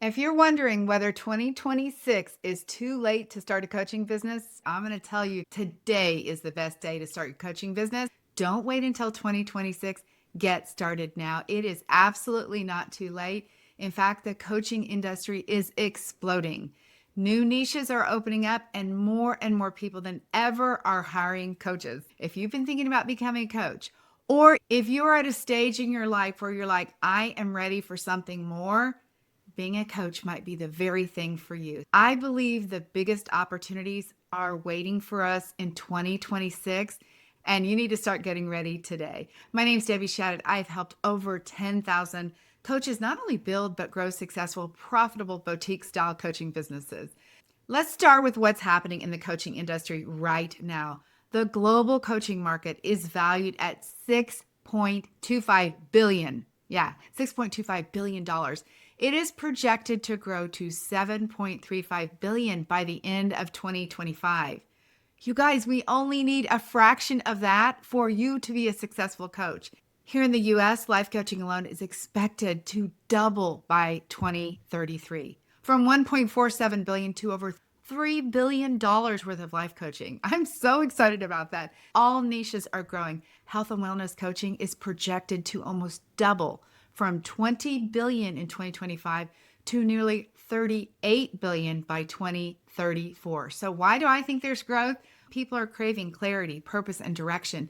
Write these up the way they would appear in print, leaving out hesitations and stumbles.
If you're wondering whether 2026 is too late to start a coaching business, I'm going to tell you today is the best day to start your coaching business. Don't wait until 2026. Get started now. It is absolutely not too late. In fact, the coaching industry is exploding. New niches are opening up, and more people than ever are hiring coaches. If you've been thinking about becoming a coach, or if you're at a stage in your life where you're like, I am ready for something more, being a coach might be the very thing for you. I believe the biggest opportunities are waiting for us in 2026, and you need to start getting ready today. My name's Debbie Shadid. I've helped over 10,000 coaches not only build but grow successful, profitable boutique style coaching businesses. Let's start with what's happening in the coaching industry right now. The global coaching market is valued at $6.25 billion. Yeah, $6.25 billion. It is projected to grow to $7.35 billion by the end of 2025. You guys, we only need a fraction of that for you to be a successful coach. Here in the US, life coaching alone is expected to double by 2033, from 1.47 billion to over $3 billion worth of life coaching. I'm so excited about that. All niches are growing. Health and wellness coaching is projected to almost double from 20 billion in 2025 to nearly 38 billion by 2034. So why do I think there's growth? People are craving clarity, purpose, and direction.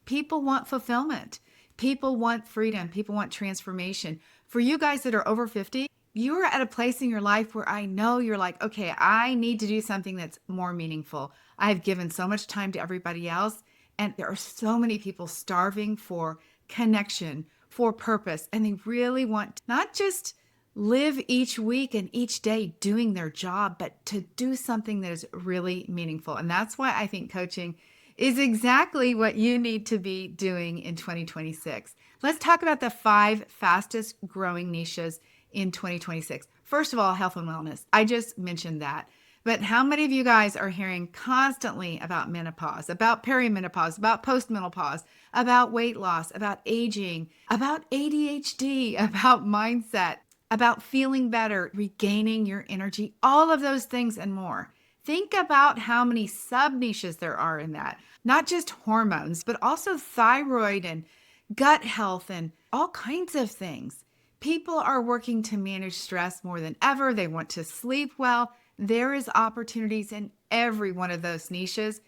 People want fulfillment. People want freedom. People want transformation. For you guys that are over 50, you are at a place in your life where I know you're like, okay, I need to do something that's more meaningful. I've given so much time to everybody else, and there are so many people starving for connection, for purpose, and they really want to not just live each week and each day doing their job, but to do something that is really meaningful. And that's why I think coaching is exactly what you need to be doing in 2026. Let's talk about the 5 fastest growing niches in 2026. First of all, health and wellness. I just mentioned that. But how many of you guys are hearing constantly about menopause, about perimenopause, about postmenopause, about weight loss, about aging, about ADHD, about mindset, about feeling better, regaining your energy, all of those things and more? Think about how many sub niches there are in that. Not just hormones, but also thyroid and gut health and all kinds of things. People are working to manage stress more than ever. They want to sleep well. There is opportunities in every one of those niches.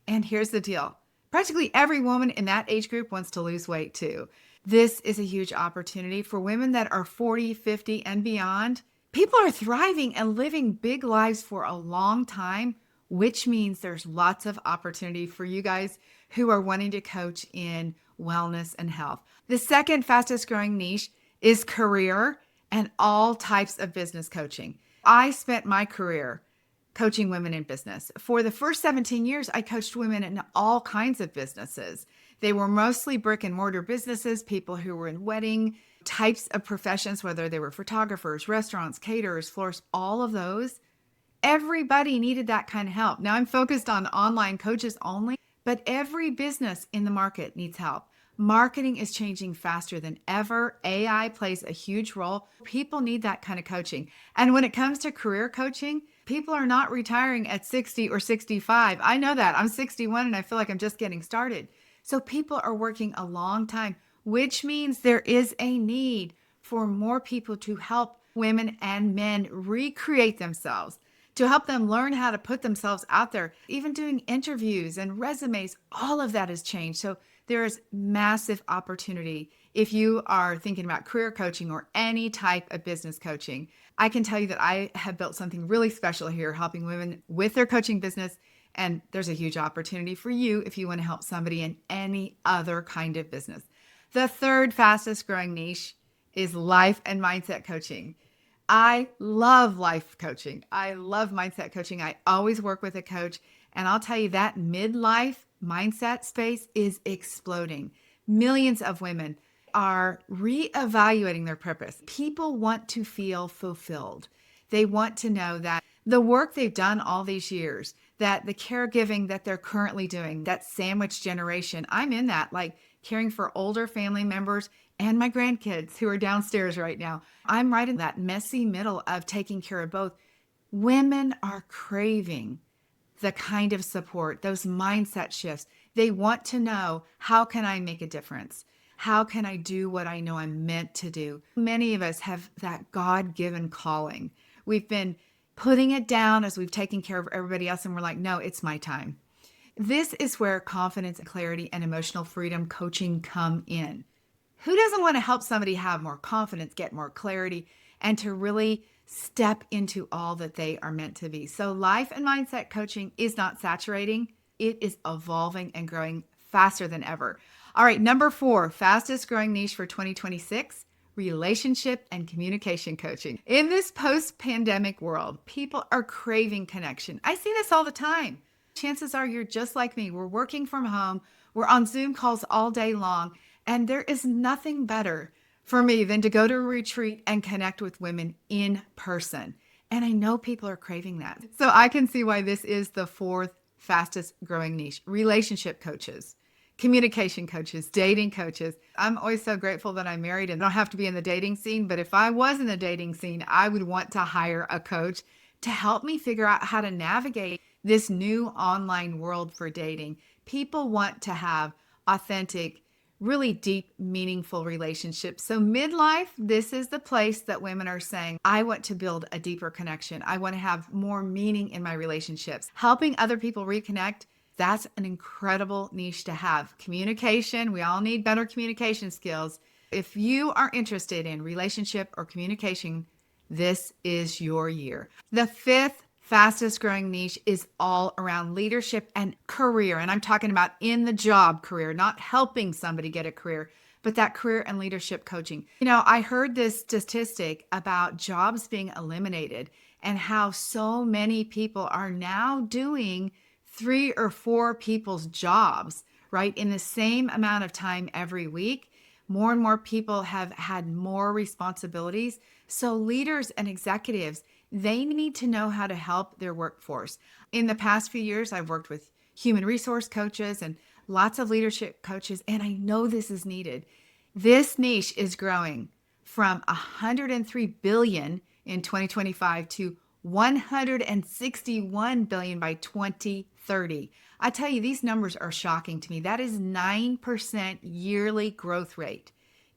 And here's the deal. Practically every woman in that age group wants to lose weight too. This is a huge opportunity for women that are 40, 50, and beyond. People are thriving and living big lives for a long time, which means there's lots of opportunity for you guys who are wanting to coach in wellness and health. The second fastest growing niche is career and all types of business coaching. I spent my career coaching women in business. For the first 17 years, I coached women in all kinds of businesses. They were mostly brick and mortar businesses, people who were in wedding types of professions, whether they were photographers, restaurants, caterers, florists, all of those. Everybody needed that kind of help. Now I'm focused on online coaches only, but every business in the market needs help. Marketing is changing faster than ever. AI plays a huge role. People need that kind of coaching. And when it comes to career coaching, people are not retiring at 60 or 65. I know that. I'm 61 and I feel like I'm just getting started. So people are working a long time, which means there is a need for more people to help women and men recreate themselves, to help them learn how to put themselves out there. Even doing interviews and resumes, all of that has changed. So there is massive opportunity if you are thinking about career coaching or any type of business coaching. I can tell you that I have built something really special here, helping women with their coaching business. And there's a huge opportunity for you if you want to help somebody in any other kind of business. The third fastest growing niche is life and mindset coaching. I love life coaching. I love mindset coaching. I always work with a coach. And I'll tell you that midlife mindset space is exploding. Millions of women are reevaluating their purpose. People want to feel fulfilled. They want to know that the work they've done all these years, that the caregiving that they're currently doing, that sandwich generation, I'm in that, like caring for older family members and my grandkids who are downstairs right now. I'm right in that messy middle of taking care of both. Women are craving the kind of support, those mindset shifts. They want to know, how can I make a difference? How can I do what I know I'm meant to do? Many of us have that God-given calling. We've been putting it down as we've taken care of everybody else, and we're like, no, it's my time. This is where confidence and clarity and emotional freedom coaching come in. Who doesn't want to help somebody have more confidence, get more clarity, and to really step into all that they are meant to be? So life and mindset coaching is not saturating. It is evolving and growing faster than ever. All right, number 4, fastest growing niche for 2026, relationship and communication coaching. In this post-pandemic world, people are craving connection. I see this all the time. Chances are you're just like me. We're working from home. We're on Zoom calls all day long. And there is nothing better for me than to go to a retreat and connect with women in person. And I know people are craving that. So I can see why this is the 4th fastest growing niche. Relationship coaches, communication coaches, dating coaches. I'm always so grateful that I'm married and don't have to be in the dating scene. But if I was in the dating scene, I would want to hire a coach to help me figure out how to navigate this new online world for dating. People want to have authentic, really deep, meaningful relationships. So midlife, this is the place that women are saying, I want to build a deeper connection. I want to have more meaning in my relationships. Helping other people reconnect, that's an incredible niche to have. Communication, we all need better communication skills. If you are interested in relationship or communication, this is your year. The 5th fastest growing niche is all around leadership and career. And I'm talking about in the job career, not helping somebody get a career, but that career and leadership coaching. You know, I heard this statistic about jobs being eliminated and how so many people are now doing 3 or 4 people's jobs, right? In the same amount of time every week. More and more people have had more responsibilities. So leaders and executives, they need to know how to help their workforce. In the past few years, I've worked with human resource coaches and lots of leadership coaches, and I know this is needed. This niche is growing from 103 billion in 2025 to 161 billion by 2030. I tell you, these numbers are shocking to me. That is 9% yearly growth rate.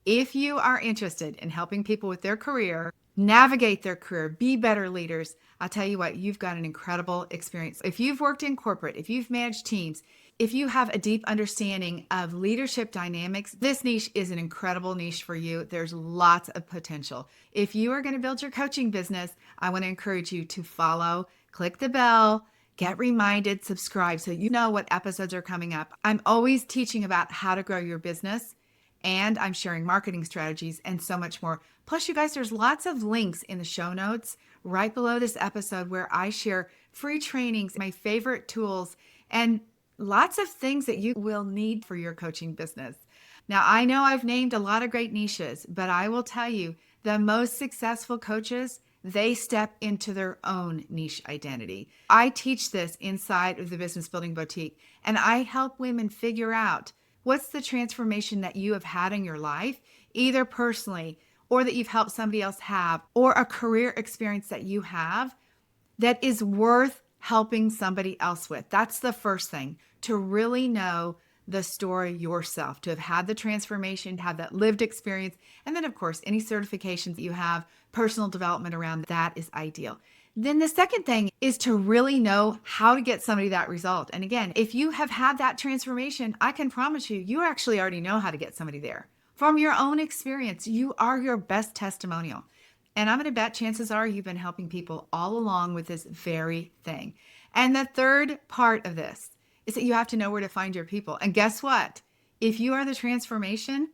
If you are interested in helping people with their career, navigate their career, be better leaders, I'll tell you what, you've got an incredible experience. If you've worked in corporate, if you've managed teams, if you have a deep understanding of leadership dynamics, this niche is an incredible niche for you. There's lots of potential. If you are going to build your coaching business, I want to encourage you to follow, click the bell, get reminded, subscribe so you know what episodes are coming up. I'm always teaching about how to grow your business, and I'm sharing marketing strategies and so much more. Plus, you guys, there's lots of links in the show notes right below this episode where I share free trainings, my favorite tools, and lots of things that you will need for your coaching business. Now, I know I've named a lot of great niches, but I will tell you, the most successful coaches, they step into their own niche identity. I teach this inside of the Business Building Boutique, and I help women figure out what's the transformation that you have had in your life, either personally or that you've helped somebody else have, or a career experience that you have that is worth helping somebody else with. That's the first thing, to really know the story yourself, to have had the transformation, to have that lived experience. And then, of course, any certifications that you have, personal development around that is ideal. Then the second thing is to really know how to get somebody that result. And again, if you have had that transformation, I can promise you, you actually already know how to get somebody there. From your own experience, you are your best testimonial. And I'm going to bet chances are you've been helping people all along with this very thing. And the third part of this is that you have to know where to find your people. And guess what? If you are the transformation,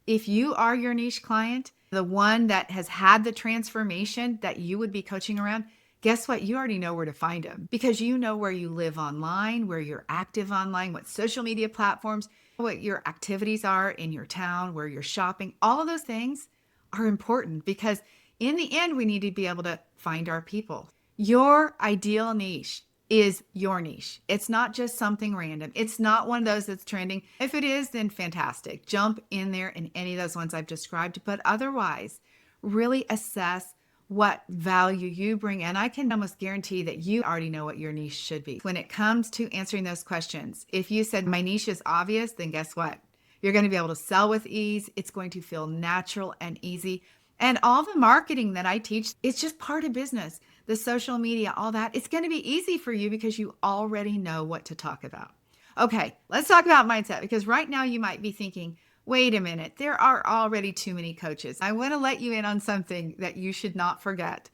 if you are your niche client, the one that has had the transformation that you would be coaching around, guess what? You already know where to find them because you know where you live online, where you're active online, what social media platforms, what your activities are in your town, where you're shopping. All of those things are important because in the end, we need to be able to find our people. Your ideal niche is your niche. It's not just something random. It's not one of those that's trending. If it is, then fantastic. Jump in there in any of those ones I've described. But otherwise, really assess what value you bring. And I can almost guarantee that you already know what your niche should be. When it comes to answering those questions, if you said my niche is obvious, then guess what? You're going to be able to sell with ease. It's going to feel natural and easy. And all the marketing that I teach, it's just part of business. The social media, all that, it's going to be easy for you because you already know what to talk about. Okay, let's talk about mindset, because right now you might be thinking, wait a minute, there are already too many coaches. I want to let you in on something that you should not forget.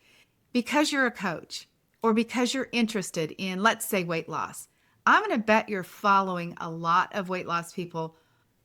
Because you're a coach or because you're interested in, let's say, weight loss, I'm going to bet you're following a lot of weight loss people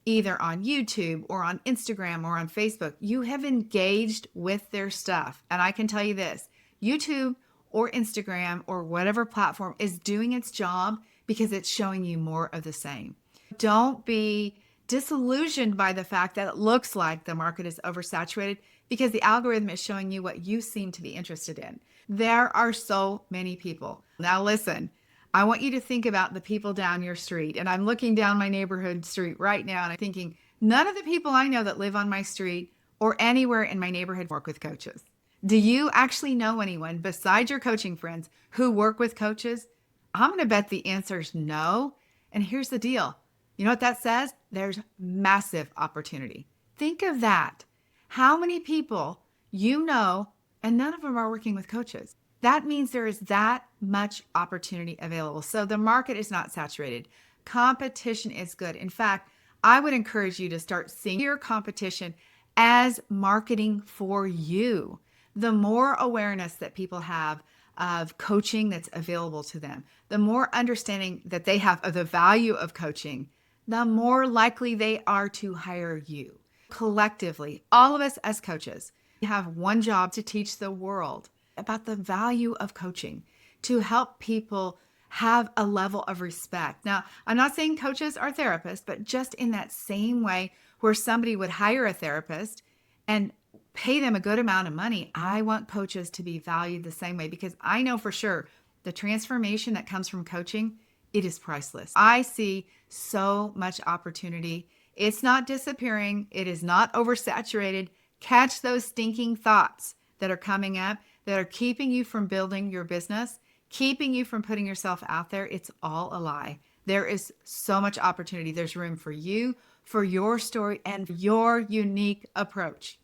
either on YouTube or on Instagram or on Facebook. You have engaged with their stuff. And I can tell you this, YouTube or Instagram or whatever platform is doing its job because it's showing you more of the same. Don't be disillusioned by the fact that it looks like the market is oversaturated, because the algorithm is showing you what you seem to be interested in. There are so many people. Now listen, I want you to think about the people down your street. And I'm looking down my neighborhood street right now and I'm thinking, none of the people I know that live on my street or anywhere in my neighborhood work with coaches. Do you actually know anyone besides your coaching friends who work with coaches? I'm going to bet the answer is no. And here's the deal. You know what that says? There's massive opportunity. Think of that. How many people you know, and none of them are working with coaches? That means there is that much opportunity available. So the market is not saturated. Competition is good. In fact, I would encourage you to start seeing your competition as marketing for you. The more awareness that people have of coaching that's available to them, the more understanding that they have of the value of coaching, the more likely they are to hire you. Collectively, all of us as coaches have one job: to teach the world about the value of coaching, to help people have a level of respect. Now, I'm not saying coaches are therapists, but just in that same way where somebody would hire a therapist and pay them a good amount of money, I want coaches to be valued the same way, because I know for sure the transformation that comes from coaching, it is priceless. I see so much opportunity. It's not disappearing. It is not oversaturated. Catch those stinking thoughts that are coming up that are keeping you from building your business, keeping you from putting yourself out there. It's all a lie. There is so much opportunity. There's room for you, for your story, and your unique approach.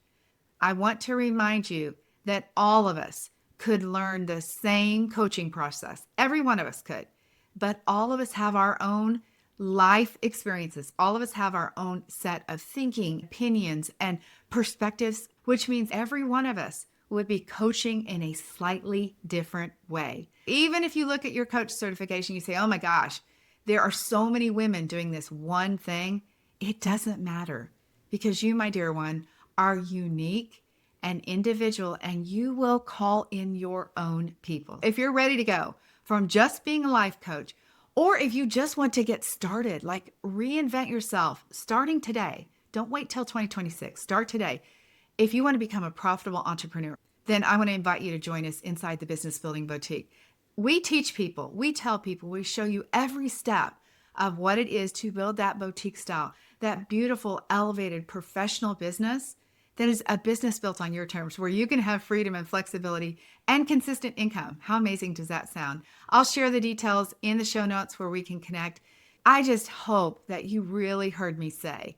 I want to remind you that all of us could learn the same coaching process. Every one of us could, but all of us have our own life experiences. All of us have our own set of thinking, opinions, and perspectives, which means every one of us would be coaching in a slightly different way. Even if you look at your coach certification, you say, oh my gosh, there are so many women doing this one thing. It doesn't matter, because you, my dear one, are unique and individual, and you will call in your own people. If you're ready to go from just being a life coach, or if you just want to get started, like reinvent yourself starting today, don't wait till 2026, start today. If you want to become a profitable entrepreneur, then I want to invite you to join us inside the Business Building Boutique. We teach people, we tell people, we show you every step of what it is to build that boutique style, that beautiful, elevated, professional business that is a business built on your terms, where you can have freedom and flexibility and consistent income. How amazing does that sound? I'll share the details in the show notes where we can connect. I just hope that you really heard me say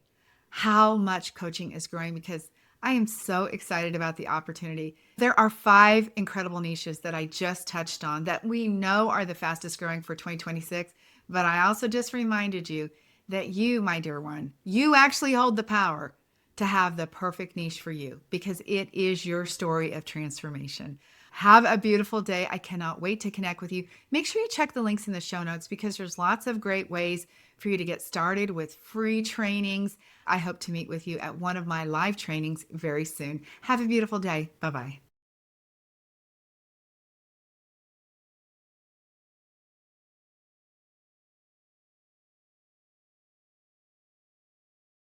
how much coaching is growing, because I am so excited about the opportunity. There are 5 incredible niches that I just touched on that we know are the fastest growing for 2026. But I also just reminded you that you, my dear one, you actually hold the power to have the perfect niche for you, because it is your story of transformation. Have a beautiful day. I cannot wait to connect with you. Make sure you check the links in the show notes, because there's lots of great ways for you to get started with free trainings. I hope to meet with you at one of my live trainings very soon. Have a beautiful day. Bye-bye.